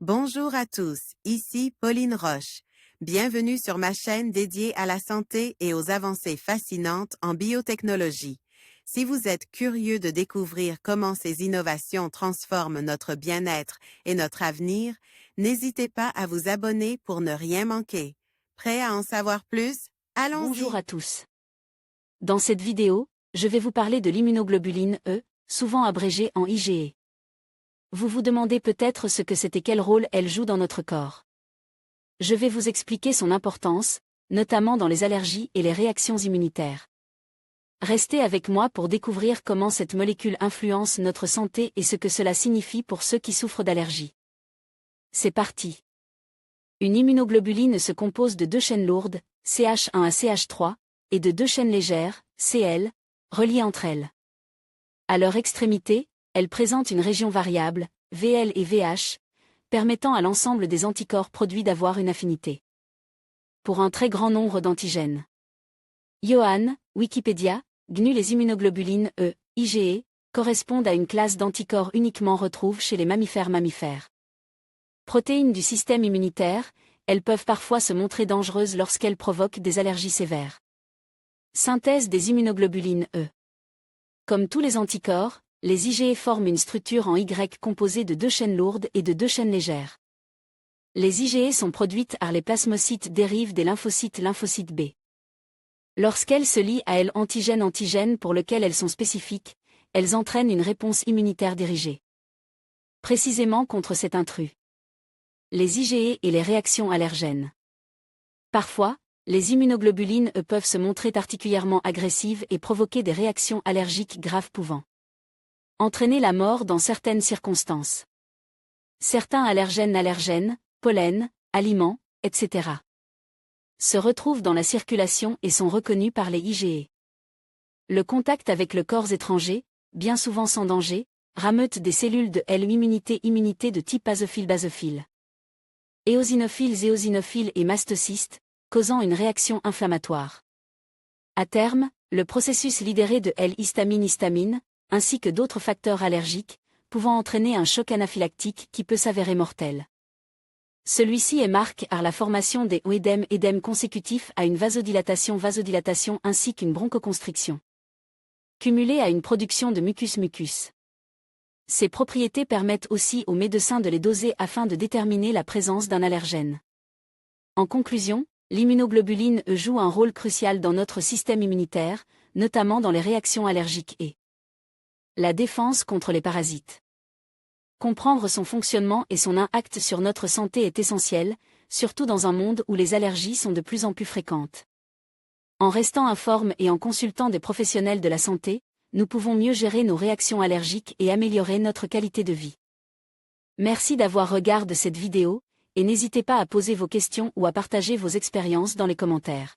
Bonjour à tous, ici Pauline Roche. Bienvenue sur ma chaîne dédiée à la santé et aux avancées fascinantes en biotechnologie. Si vous êtes curieux de découvrir comment ces innovations transforment notre bien-être et notre avenir, n'hésitez pas à vous abonner pour ne rien manquer. Prêt à en savoir plus? Bonjour Allons-y! à tous. Dans cette vidéo, je vais vous parler de l'immunoglobuline E, souvent abrégée en IgE. Vous vous demandez peut-être ce que c'est et quel rôle elle joue dans notre corps. Je vais vous expliquer son importance, notamment dans les allergies et les réactions immunitaires. Restez avec moi pour découvrir comment cette molécule influence notre santé et ce que cela signifie pour ceux qui souffrent d'allergies. C'est parti. Une immunoglobuline se compose de deux chaînes lourdes, CH1 à CH3, et de deux chaînes légères, Cl, reliées entre elles. À leur extrémité, elles présentent une région variable, Vl et Vh, permettant à l'ensemble des anticorps produits d'avoir une affinité pour un très grand nombre d'antigènes. Johann, Wikipédia, GNU. Les immunoglobulines E, IgE, correspondent à une classe d'anticorps uniquement retrouvée chez les mammifères. Protéines du système immunitaire, elles peuvent parfois se montrer dangereuses lorsqu'elles provoquent des allergies sévères. Synthèse des immunoglobulines E. Comme tous les anticorps, les IgE forment une structure en Y composée de deux chaînes lourdes et de deux chaînes légères. Les IgE sont produites par les plasmocytes dérivent des lymphocytes B. Lorsqu'elles se lient à l'antigène pour lequel elles sont spécifiques, elles entraînent une réponse immunitaire dirigée précisément contre cet intrus. Les IgE et les réactions allergènes. Parfois, les immunoglobulines E peuvent se montrer particulièrement agressives et provoquer des réactions allergiques graves pouvant entraîner la mort dans certaines circonstances. Certains allergènes, pollen, aliments, etc. se retrouvent dans la circulation et sont reconnus par les IgE. Le contact avec le corps étranger, bien souvent sans danger, rameute des cellules de l'immunité de type basophile. Éosinophiles et mastocystes, causant une réaction inflammatoire. À terme, le processus libéré de l'histamine, ainsi que d'autres facteurs allergiques, pouvant entraîner un choc anaphylactique qui peut s'avérer mortel. Celui-ci est marqué par la formation des édèmes consécutifs à une vasodilatation ainsi qu'une bronchoconstriction, cumulée à une production de mucus. Ces propriétés permettent aussi aux médecins de les doser afin de déterminer la présence d'un allergène. En conclusion, l'immunoglobuline E joue un rôle crucial dans notre système immunitaire, notamment dans les réactions allergiques et la défense contre les parasites. Comprendre son fonctionnement et son impact sur notre santé est essentiel, surtout dans un monde où les allergies sont de plus en plus fréquentes. En restant informe et en consultant des professionnels de la santé, nous pouvons mieux gérer nos réactions allergiques et améliorer notre qualité de vie. Merci d'avoir regardé cette vidéo, et n'hésitez pas à poser vos questions ou à partager vos expériences dans les commentaires.